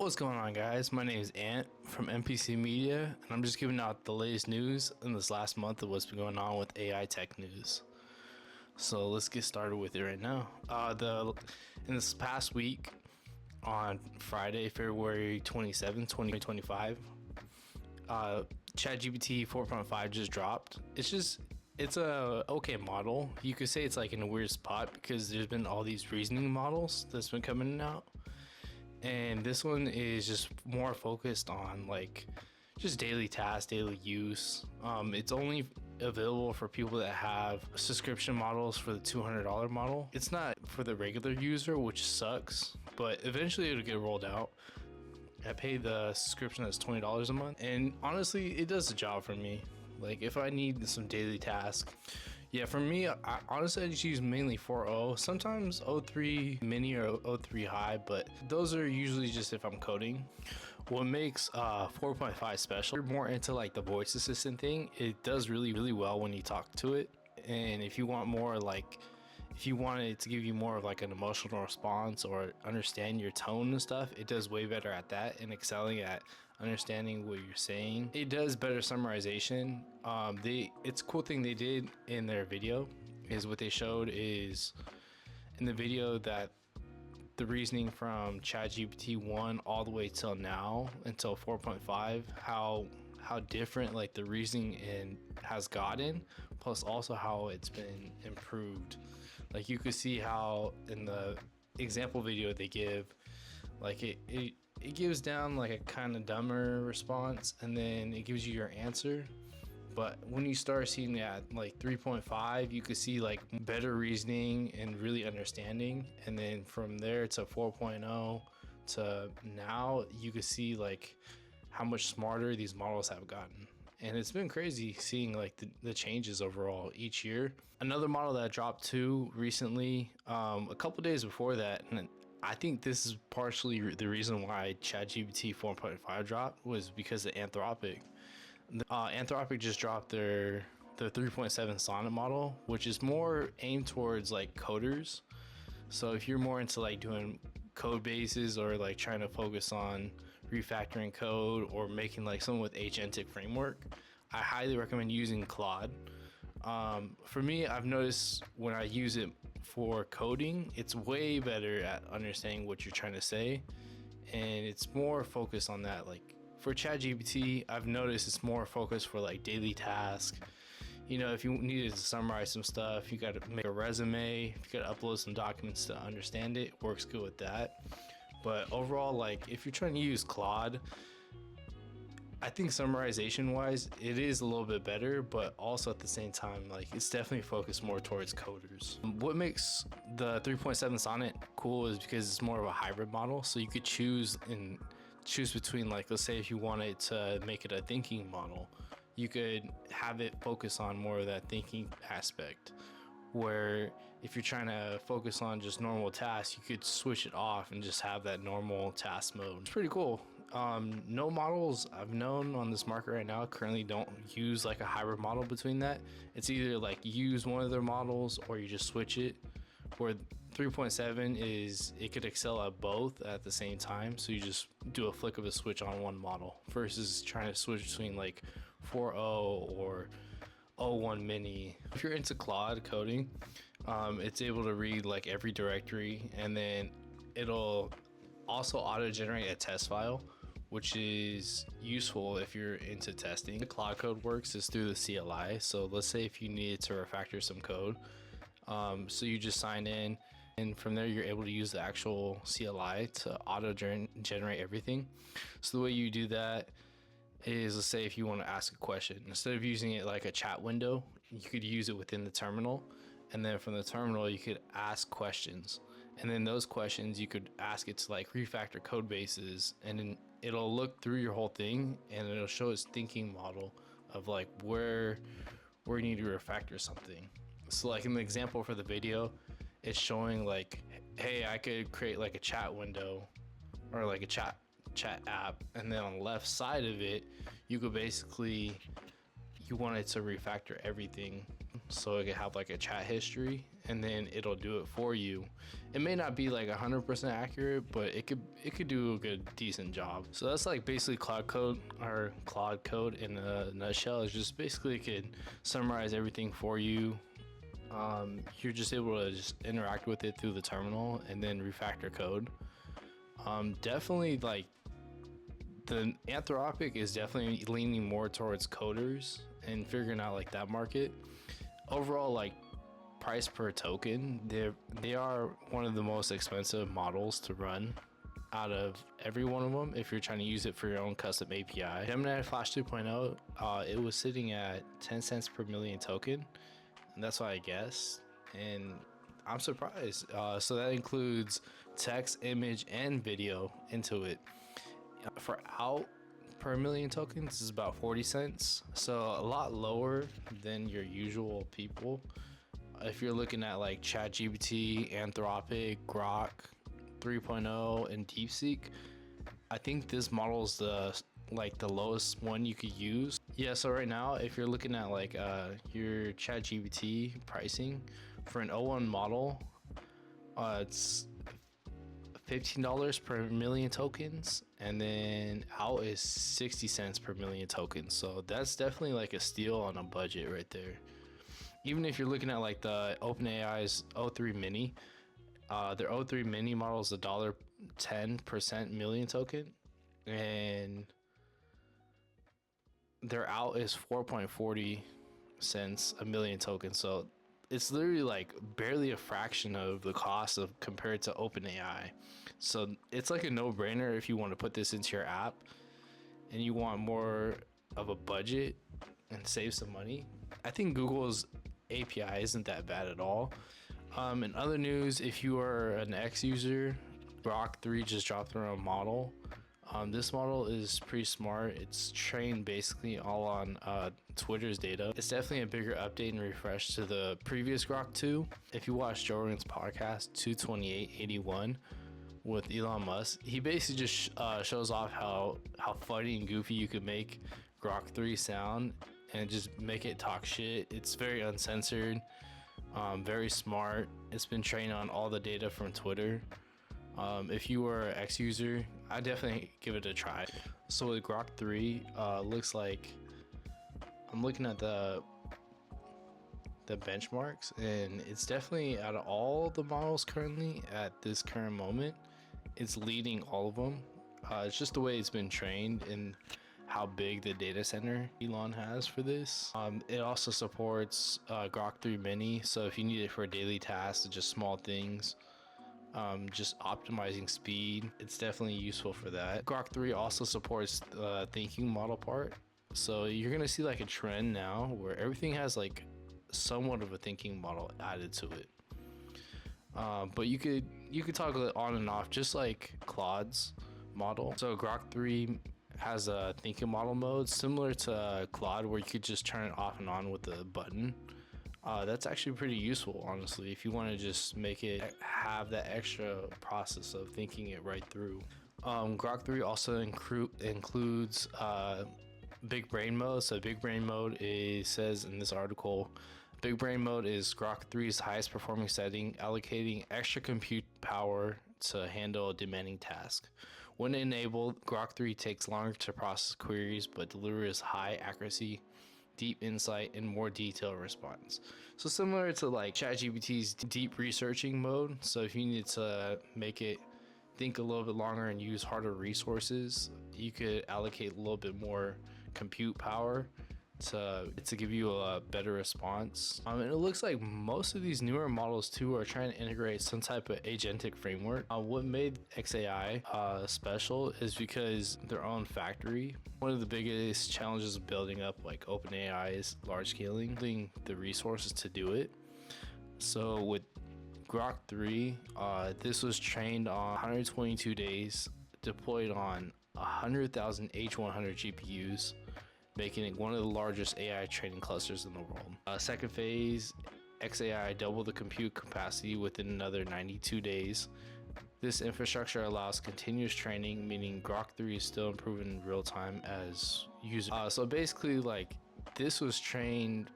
What's going on, guys? My name is Ant from NPC-media, and I'm just giving out the latest news in this last month of what's been going on with AI tech news. So let's get started with it right now. In this past week, on Friday, February 27, 2025, ChatGPT 4.5 just dropped. It's a okay model. You could say it's like in a weird spot because there's been all these reasoning models that's been coming out. And this one is just more focused on like just daily tasks, daily use. It's only available for people that have subscription models for the $200 model. It's not for the regular user, which sucks, but eventually it'll get rolled out. I pay the subscription that's $20 a month, and honestly, it does the job for me. Like if I need some daily tasks, yeah, for me, I honestly just use mainly 4.0, sometimes 0.3 mini or 0.3 high, but those are usually just if I'm coding. What makes 4.5 special, you're more into like the voice assistant thing. It does really well when you talk to it, and if you want more like, if you want it to give you more of like an emotional response or understand your tone and stuff, it does way better at that and excelling at understanding what you're saying. It does better summarization. It's a cool thing they did in their video is what they showed is in the video that the reasoning from ChatGPT 1 all the way till now until 4.5, how different like the reasoning has gotten, plus also how it's been improved. Like you could see how in the example video they give, like it gives down like a kind of dumber response and then it gives you your answer. But when you start seeing that like 3.5, you could see like better reasoning and really understanding. And then from there to 4.0 to now, you could see like how much smarter these models have gotten. And it's been crazy seeing like the changes overall each year. Another model that dropped too recently, a couple days before that, and I think this is partially the reason why ChatGPT 4.5 dropped, was because of Anthropic. Anthropic just dropped their 3.7 Sonnet model, which is more aimed towards like coders. So if you're more into like doing code bases or like trying to focus on refactoring code or making like something with agentic framework, I highly recommend using Claude. For me, I've noticed when I use it for coding, it's way better at understanding what you're trying to say, and it's more focused on that. Like for ChatGPT, I've noticed it's more focused for like daily tasks. You know, if you needed to summarize some stuff, you got to make a resume, you got to upload some documents to understand it. Works good with that. But overall, like if you're trying to use Claude, I think summarization wise, it is a little bit better, but also at the same time, like it's definitely focused more towards coders. What makes the 3.7 Sonnet cool is because it's more of a hybrid model. So you could choose between, like, let's say if you wanted to make it a thinking model, you could have it focus on more of that thinking aspect, where if you're trying to focus on just normal tasks, you could switch it off and just have that normal task mode. It's pretty cool. No models I've known on this market right now currently don't use like a hybrid model between that. It's either like you use one of their models or you just switch it, where 3.7 is it could excel at both at the same time. So you just do a flick of a switch on one model versus trying to switch between like 4.0 or 0.1 mini. If you're into Claude coding, it's able to read like every directory, and then it'll also auto-generate a test file, which is useful if you're into testing. The Claude code works is through the CLI. So let's say if you needed to refactor some code, so you just sign in, and from there you're able to use the actual CLI to auto-generate everything. So the way you do that is, let's say if you want to ask a question, instead of using it like a chat window, you could use it within the terminal, and then from the terminal you could ask questions, and then those questions you could ask it to like refactor code bases, and then it'll look through your whole thing and it'll show its thinking model of like where you need to refactor something. So like in the example for the video, it's showing like, hey, I could create like a chat window or like a chat app, and then on the left side of it, you could basically, you want it to refactor everything. so it can have like a chat history, and then it'll do it for you. It may not be like 100% accurate, but it could do a good decent job. So that's like basically Claude Code in a nutshell. It's just basically it could summarize everything for you. You're just able to just interact with it through the terminal and then refactor code. Definitely like the Anthropic is definitely leaning more towards coders and figuring out like that market. Overall, like price per token, they are one of the most expensive models to run out of every one of them if you're trying to use it for your own custom API. Gemini-Flash 2.0, it was sitting at 10 cents per million token, and that's what I guessed, and I'm surprised. So that includes text, image, and video into it. For out per million tokens is about 40 cents, so a lot lower than your usual people. If you're looking at like ChatGPT, Anthropic, Grok 3.0, and DeepSeek, I think this model is the lowest one you could use. Yeah, so right now if you're looking at like your ChatGPT pricing for an O1 model, it's $15 per million tokens, and then out is 60 cents per million tokens. So that's definitely like a steal on a budget right there. Even if you're looking at like the OpenAI's O3 Mini, their O3 Mini model is $1.10 million token, and their out is 4.40 cents a million token. So it's literally like barely a fraction of the cost of compared to OpenAI. So it's like a no-brainer if you want to put this into your app and you want more of a budget and save some money. I think Google's API isn't that bad at all. In other news, if you are an X user, Grok 3 just dropped their own model. This model is pretty smart. It's trained basically all on Twitter's data. It's definitely a bigger update and refresh to the previous Grok 2. If you watch Joe Rogan's podcast 22881 with Elon Musk, he basically just shows off how funny and goofy you could make Grok 3 sound and just make it talk shit. It's very uncensored, very smart. It's been trained on all the data from Twitter. If you were an X user, I definitely give it a try. So with Grok 3, looks like I'm looking at the benchmarks, and it's definitely out of all the models currently at this current moment, it's leading all of them. It's just the way it's been trained and how big the data center Elon has for this. It also supports Grok 3 Mini, so if you need it for daily tasks, just small things, just optimizing speed, it's definitely useful for that. Grok 3 also supports the thinking model part, so you're gonna see like a trend now where everything has like somewhat of a thinking model added to it. But you could toggle it on and off just like Claude's model. So Grok 3 has a thinking model mode similar to Claude where you could just turn it off and on with the button. That's actually pretty useful, honestly, if you want to just make it have that extra process of thinking it right through. Grok 3 also includes big brain mode. So big brain mode says in this article, big brain mode is Grok 3's highest performing setting, allocating extra compute power to handle a demanding task. When enabled, Grok 3 takes longer to process queries but delivers high accuracy, deep insight, and more detailed response. So similar to like ChatGPT's deep researching mode. So if you need to make it think a little bit longer and use harder resources, you could allocate a little bit more compute power to give you a better response. And it looks like most of these newer models too are trying to integrate some type of agentic framework. What made XAI special is because their own factory. One of the biggest challenges of building up like OpenAI is large scaling, the resources to do it. So with Grok 3, this was trained on 122 days, deployed on 100,000 H100 GPUs, making it one of the largest AI training clusters in the world. Second phase, XAI doubled the compute capacity within another 92 days. This infrastructure allows continuous training, meaning Grok 3 is still improving in real time as user. So basically, like, this was trained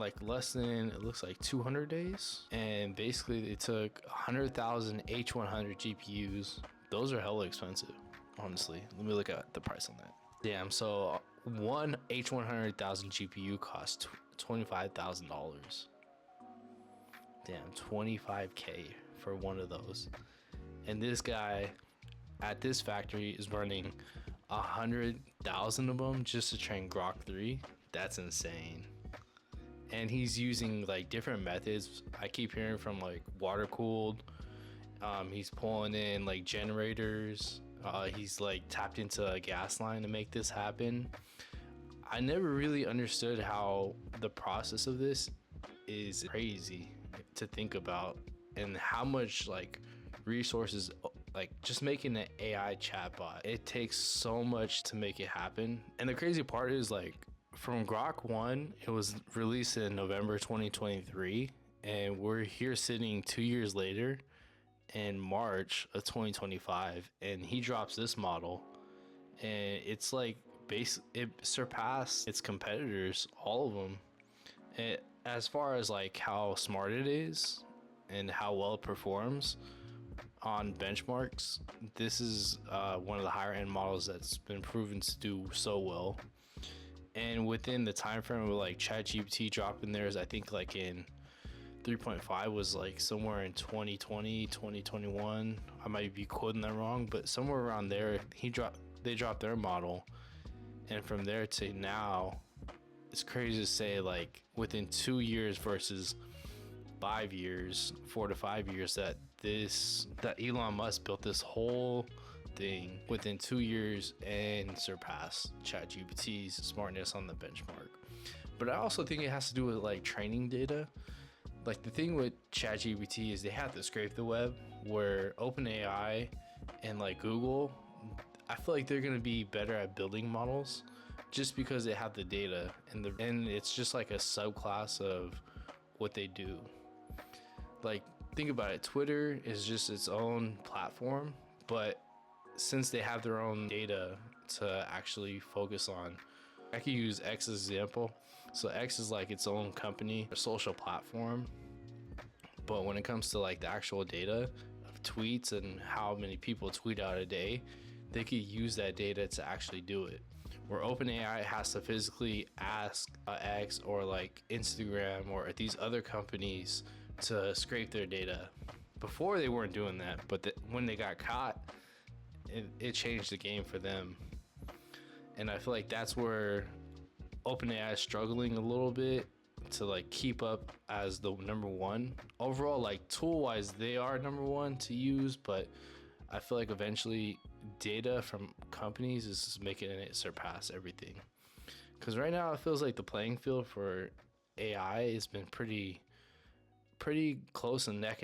like less than, it looks like 200 days. And basically they took 100,000 H100 GPUs. Those are hella expensive, honestly. Let me look at the price on that. Damn, so one H100,000 GPU costs $25,000. Damn, 25K for one of those. And this guy at this factory is running 100,000 of them just to train Grok 3. That's insane. And he's using like different methods. I keep hearing from like water cooled. He's pulling in like generators. He's like tapped into a gas line to make this happen. I never really understood how the process of this is crazy to think about, and how much like resources, like just making an AI chatbot, it takes so much to make it happen. And the crazy part is like from Grok 1, it was released in November 2023, and we're here sitting 2 years later in March of 2025, and he drops this model, and it's like it surpassed its competitors, all of them. As far as like how smart it is and how well it performs on benchmarks, this is one of the higher end models that's been proven to do so well. And within the time frame of like ChatGPT dropping theirs, I think like in 3.5 was like somewhere in 2020, 2021. I might be quoting that wrong, but somewhere around there, they dropped their model. And from there to now, it's crazy to say like within 2 years versus 5 years, 4 to 5 years, that Elon Musk built this whole thing within 2 years and surpassed ChatGPT's smartness on the benchmark. But I also think it has to do with like training data. Like the thing with ChatGPT is they have to scrape the web, where OpenAI and like Google, I feel like they're gonna be better at building models just because they have the data, and it's just like a subclass of what they do. Like think about it, Twitter is just its own platform, but since they have their own data to actually focus on, I could use X as an example. So X is like its own company, a social platform, but when it comes to like the actual data of tweets and how many people tweet out a day, they could use that data to actually do it. Where OpenAI has to physically ask X or like Instagram or these other companies to scrape their data. Before they weren't doing that, but when they got caught, it changed the game for them. And I feel like that's where OpenAI is struggling a little bit to like keep up as the number one. Overall, like tool wise, they are number one to use, but I feel like eventually data from companies is making it surpass everything. Because right now it feels like the playing field for AI has been pretty close and neck.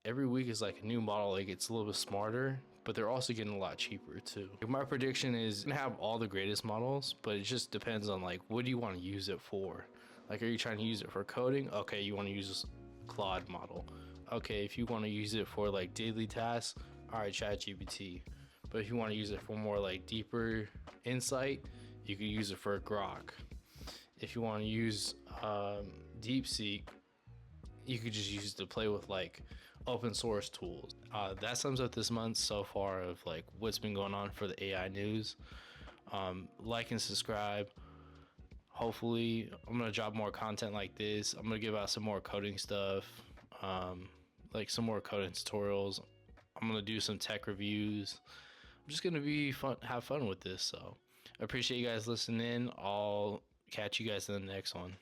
Every week is like a new model, like it's a little bit smarter, but they're also getting a lot cheaper too. My prediction is gonna have all the greatest models, but it just depends on like what do you want to use it for. Like, are you trying to use it for coding? Okay, you want to use Claude model. Okay, if you want to use it for like daily tasks, all right, ChatGPT. But if you want to use it for more like deeper insight, you could use it for Grok. If you want to use DeepSeek, you could just use it to play with like open source tools. That sums up this month so far of like what's been going on for the AI news. Like and subscribe. Hopefully I'm gonna drop more content like this. I'm gonna give out some more coding stuff, like some more coding tutorials. I'm gonna do some tech reviews. I'm just gonna have fun with this. So I appreciate you guys listening. I'll catch you guys in the next one.